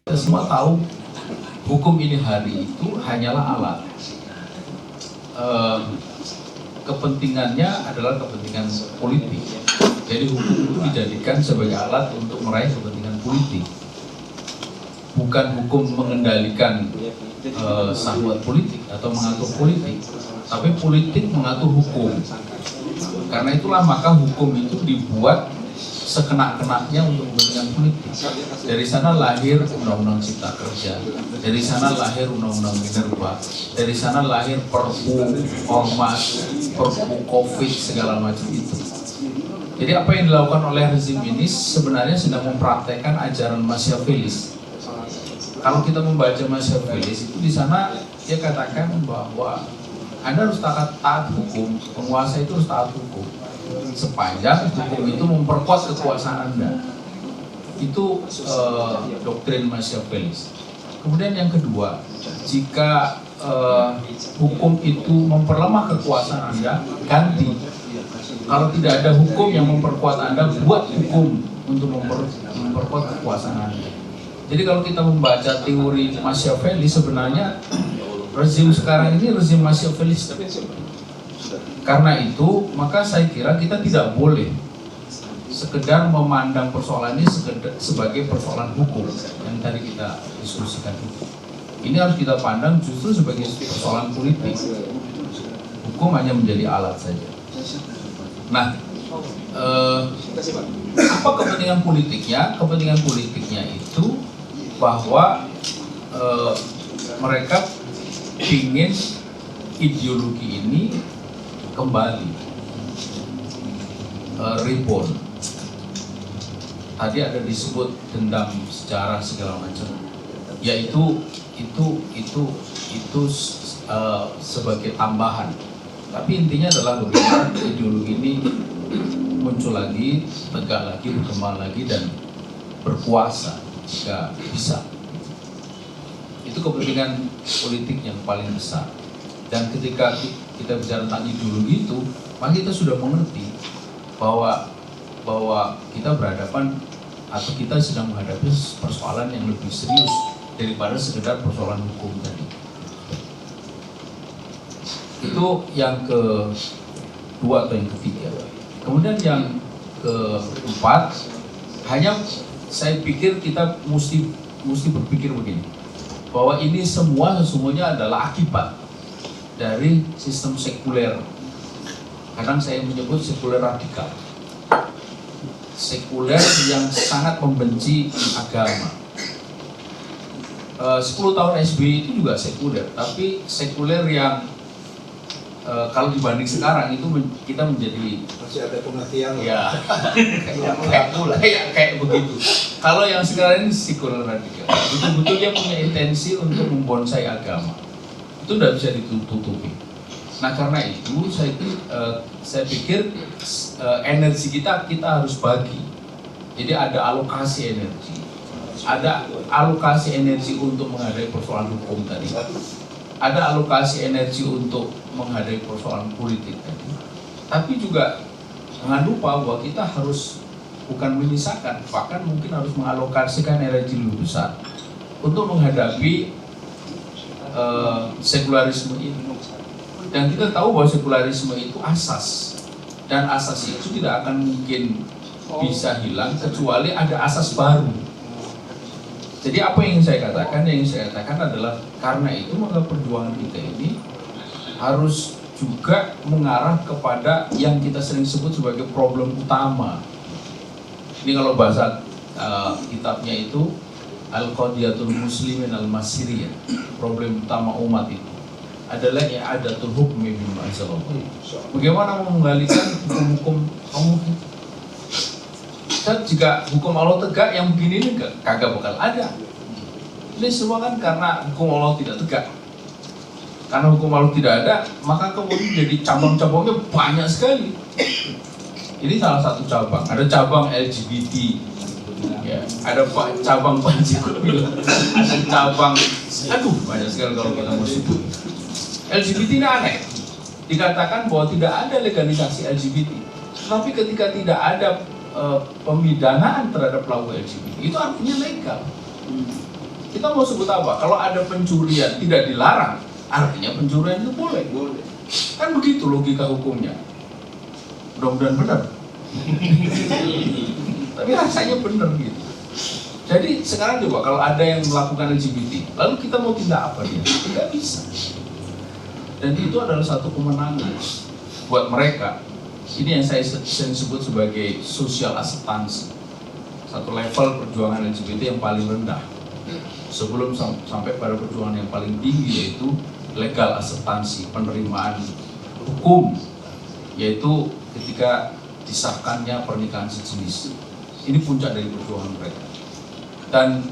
Kita semua tahu hukum ini hari itu hanyalah alat. Kepentingannya adalah kepentingan politik. Jadi hukum itu dijadikan sebagai alat untuk meraih kepentingan politik. Bukan hukum mengendalikan syahwat politik atau mengatur politik, tapi politik mengatur hukum. Karena itulah maka hukum itu dibuat sekenak-kenaknya untuk kepentingan politik. Dari sana lahir Undang-Undang Cipta Kerja, dari sana lahir Undang-Undang Minerba, dari sana lahir Perpu Ormas, Perpu Covid, segala macam itu. Jadi apa yang dilakukan oleh rezim ini sebenarnya sedang mempraktekkan ajaran Machiavellis. Kalau kita membaca Machiavellis itu di sana dia katakan bahwa Anda harus taat hukum, penguasa itu harus taat hukum. Sepanjang hukum itu memperkuat kekuasaan Anda. Itu doktrin Machiavellis. Kemudian yang kedua, jika hukum itu memperlemah kekuasaan Anda, ganti. Kalau tidak ada hukum yang memperkuat Anda, buat hukum untuk memperkuat kekuasaan Anda. Jadi kalau kita membaca teori Machiavelli, sebenarnya rezim sekarang ini rezim Machiavellis. Karena itu, maka saya kira kita tidak boleh sekedar memandang persoalan ini sebagai persoalan hukum yang tadi kita diskusikan itu. Ini harus kita pandang justru sebagai persoalan politik. Hukum hanya menjadi alat saja. Nah, apa kepentingan politiknya? Kepentingan politiknya itu bahwa mereka ingin ideologi ini kembali reborn. Tadi ada disebut dendam sejarah segala macam, yaitu sebagai tambahan. Tapi intinya adalah bagaimana ideologi ini muncul lagi, tegak lagi, berkembang lagi, dan berkuasa jika bisa. Itu kepentingan politik yang paling besar. Dan ketika kita bicara tentang ideologi itu, maka kita sudah mengerti bahwa kita berhadapan atau kita sedang menghadapi persoalan yang lebih serius daripada sekedar persoalan hukum tadi. Itu yang kedua atau yang ketiga. Kemudian yang keempat, hanya saya pikir kita mesti berpikir begini, bahwa ini semua sesungguhnya adalah akibat dari sistem sekuler. Kadang saya menyebut sekuler radikal, sekuler yang sangat membenci agama. 10 tahun SBY itu juga sekuler, tapi sekuler yang kalau dibanding sekarang itu kita menjadi masih ada pengertian ya kayak begitu. Kalau yang sekarang ini sekuler radikal, betul-betul dia punya intensi untuk membonsai agama. Itu tidak bisa ditutupi. Nah karena itu saya pikir energi kita harus bagi. Jadi ada alokasi energi, ada alokasi energi untuk menghadapi persoalan hukum tadi, ada alokasi energi untuk menghadapi persoalan politik tadi. Tapi juga jangan lupa bahwa kita harus bukan menyisakan, bahkan mungkin harus mengalokasikan energi lebih besar untuk menghadapi sekularisme ini. Dan kita tahu bahwa sekularisme itu asas, dan asas itu tidak akan mungkin bisa hilang kecuali ada asas baru. Jadi apa yang ingin saya katakan? Yang ingin saya katakan adalah karena itu maka perjuangan kita ini harus juga mengarah kepada yang kita sering sebut sebagai problem utama. Ini kalau bahasa kitabnya itu Al-Qadiyatul Muslimin Al-Masiriyah, problem utama umat itu adalah i'adatul hukmi bima anzalallah. Bagaimana menggalikan hukum-hukum Allah? Dan jika hukum Allah tegak, yang begini ini kagak bakal ada. Ini semua kan karena hukum Allah tidak tegak. Karena hukum Allah tidak ada, maka kemudian jadi cabang-cabangnya banyak sekali. Ini salah satu cabang. Ada cabang LGBT, ya, ada cabang Pancasila, ada cabang, banyak sekali kalau kita mau sebut. LGBT ini aneh. Dikatakan bahwa tidak ada legalisasi LGBT, tapi ketika tidak ada pemidanaan terhadap pelaku LGBT, itu artinya legal. Kita mau sebut apa? Kalau ada pencurian tidak dilarang, artinya pencurian itu boleh. Kan begitu logika hukumnya. Mudah-mudahan benar. Tapi rasanya benar gitu. Jadi sekarang coba kalau ada yang melakukan LGBT, lalu kita mau tindak apa dia? Tidak bisa. Dan itu adalah satu kemenangan buat mereka. Ini yang saya sering sebut sebagai social acceptance. Satu level perjuangan LGBT yang paling rendah. Sebelum sampai pada perjuangan yang paling tinggi, yaitu legal acceptansi, penerimaan hukum, yaitu ketika disahkannya pernikahan sejenis. Ini puncak dari perjuangan mereka. Dan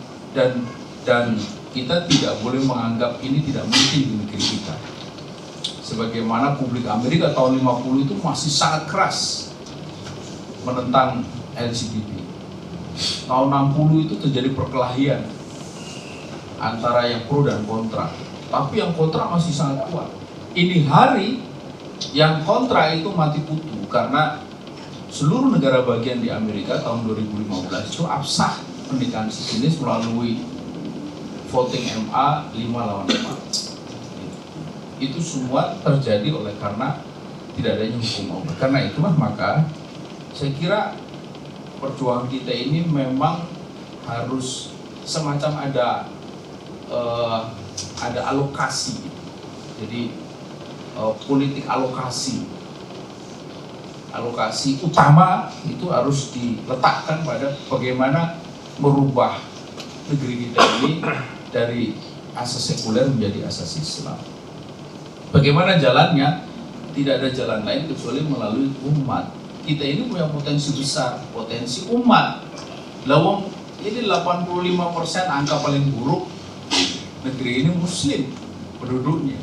kita tidak boleh menganggap ini tidak mungkin di negeri kita. Sebagaimana publik Amerika tahun 50 itu masih sangat keras menentang LGBT. Tahun 60 itu terjadi perkelahian antara yang pro dan kontra, tapi yang kontra masih sangat kuat. Ini hari yang kontra itu mati kutu karena seluruh negara bagian di Amerika tahun 2015 itu absah pernikahan sejenis melalui voting MA 5 lawan 4. Itu semua terjadi oleh karena tidak adanya hukum Allah. Karena itulah maka saya kira perjuangan kita ini memang harus semacam ada alokasi. Jadi politik alokasi utama itu harus diletakkan pada bagaimana merubah negeri kita ini dari asas sekuler menjadi asas Islam. Bagaimana jalannya? Tidak ada jalan lain kecuali melalui umat. Kita ini punya potensi besar, potensi umat. Lawang ini 85% angka paling buruk negeri ini Muslim penduduknya.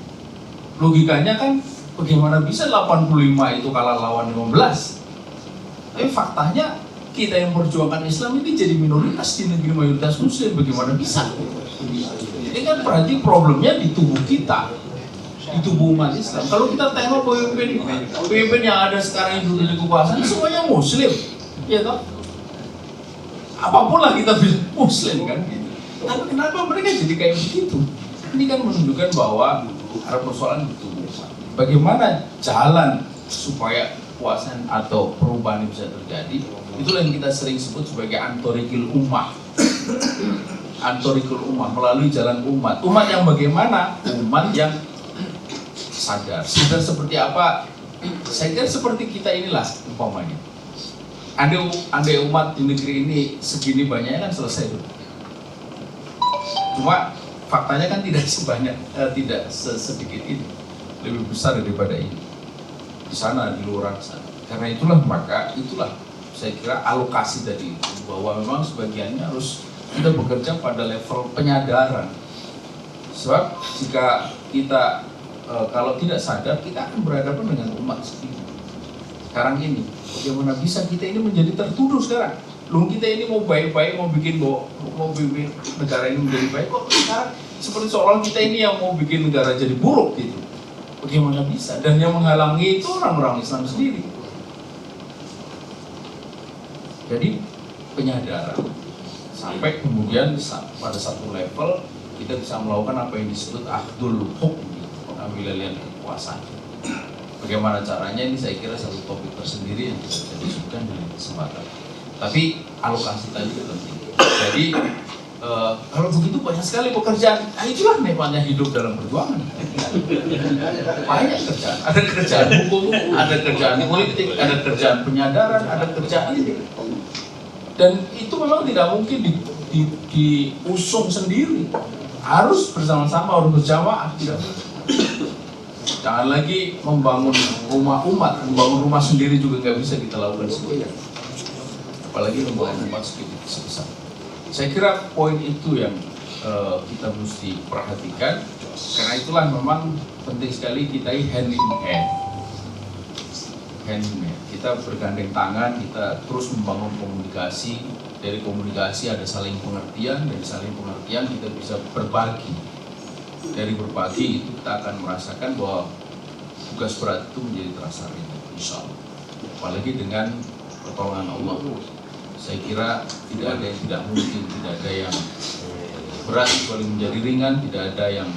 Logikanya kan bagaimana bisa 85 itu kalah lawan 15? Tapi faktanya kita yang perjuangan Islam ini jadi minoritas di negeri mayoritas Muslim. Bagaimana bisa? Ini kan berarti problemnya di tubuh kita, di tubuh umat Islam. Kalau kita tengok pemimpin yang ada sekarang yang duduk di kekuasaan semuanya Muslim, ya toh? Apapun lah kita bilang Muslim kan gitu. Tapi kenapa mereka jadi kayak begitu? Ini kan menunjukkan bahwa ada persoalan di tubuh. Bagaimana jalan supaya kekuasaan atau perubahan ini bisa terjadi? Itulah yang kita sering sebut sebagai antorikil ummah. Antorikil ummah, melalui jalan umat. Umat yang bagaimana? Umat yang sadar seperti apa? Saya kira seperti kita inilah umpamanya. Andai umat di negeri ini segini banyaknya kan selesai dulu. Cuma faktanya kan tidak sebanyak, tidak sedikit ini, lebih besar daripada ini. Di sana, di luar sana. Karena itulah saya kira alokasi tadi bahwa memang sebagiannya harus kita bekerja pada level penyadaran. Sebab jika kita kalau tidak sadar, kita akan berhadapan dengan umat sendiri. Sekarang ini, bagaimana bisa kita ini menjadi tertuduh sekarang? Loh, kita ini mau baik-baik, mau bikin negara ini menjadi baik, kok sekarang seperti seolah kita ini yang mau bikin negara jadi buruk gitu. Bagaimana bisa? Dan yang menghalangi itu orang-orang Islam sendiri. Jadi penyadaran sampai kemudian pada satu level kita bisa melakukan apa yang disebut akhdul hukm, pengambilan kekuasaan. Bagaimana caranya, ini saya kira satu topik tersendiri yang bisa disebutkan di kesempatan. Tapi alokasi tadi penting. Jadi kalau begitu banyak sekali pekerjaan. Nah, itulah nikmatnya hidup dalam perjuangan. Banyak kerjaan. Ada kerjaan hukum, ada kerjaan politik, ada kerjaan penyadaran, ada kerjaan ini. Dan itu memang tidak mungkin diusung sendiri. Harus bersama-sama, harus berjamaah. Tidak. Jangan lagi membangun rumah umat, membangun rumah sendiri juga nggak bisa kita lakukan sendiri. Apalagi membangun umat sebesar. Saya kira poin itu yang kita mesti perhatikan. Karena itulah memang penting sekali kita hand in hand. Kita bergandeng tangan, kita terus membangun komunikasi. Dari komunikasi ada saling pengertian, dari saling pengertian kita bisa berbagi. Dari berbagi itu kita akan merasakan bahwa tugas berat itu menjadi terasa ringan, insya Allah. Apalagi dengan pertolongan Allah, saya kira tidak ada yang tidak mungkin, tidak ada yang berat kecuali menjadi ringan, tidak ada yang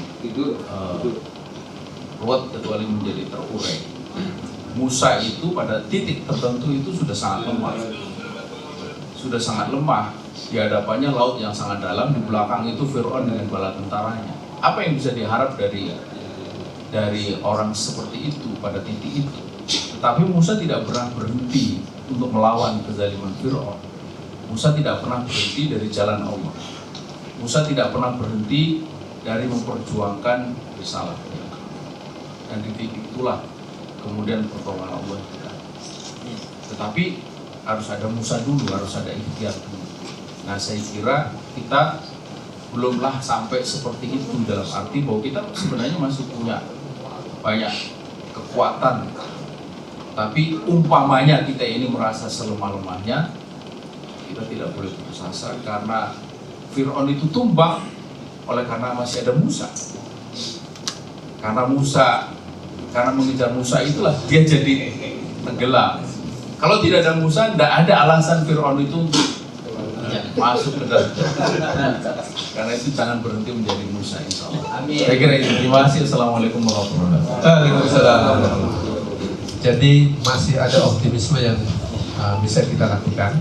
ruwet kecuali menjadi terurai. Musa itu pada titik tertentu itu sudah sangat lemah, di hadapannya laut yang sangat dalam, di belakang itu Fir'aun dengan bala tentaranya. Apa yang bisa diharap dari orang seperti itu pada titik itu? Tetapi Musa tidak pernah berhenti untuk melawan kezaliman Fir'aun. Musa tidak pernah berhenti dari jalan Allah. Musa tidak pernah berhenti dari memperjuangkan risalah. Dan di titik itulah kemudian pertolongan Allah kita. Tetapi harus ada Musa dulu, harus ada ikhtiar dulu. Nah, saya kira kita belumlah sampai seperti itu, dalam arti bahwa kita sebenarnya masih punya banyak kekuatan. Tapi umpamanya kita ini merasa selemah-lemahnya, kita tidak boleh putus asa karena Fir'aun itu tumbang karena masih ada Musa. Karena mengejar Musa itulah dia jadi tenggelam. Kalau tidak ada Musa, tidak ada alasan Fir'aun itu untuk masuk ke dalam. Karena itu jangan berhenti menjadi Musa, insya Allah. Amin. Saya kira itu. Terima kasih. Assalamualaikum warahmatullahi wabarakatuh. Waalaikumsalam. Jadi masih ada optimisme yang bisa kita lakukan.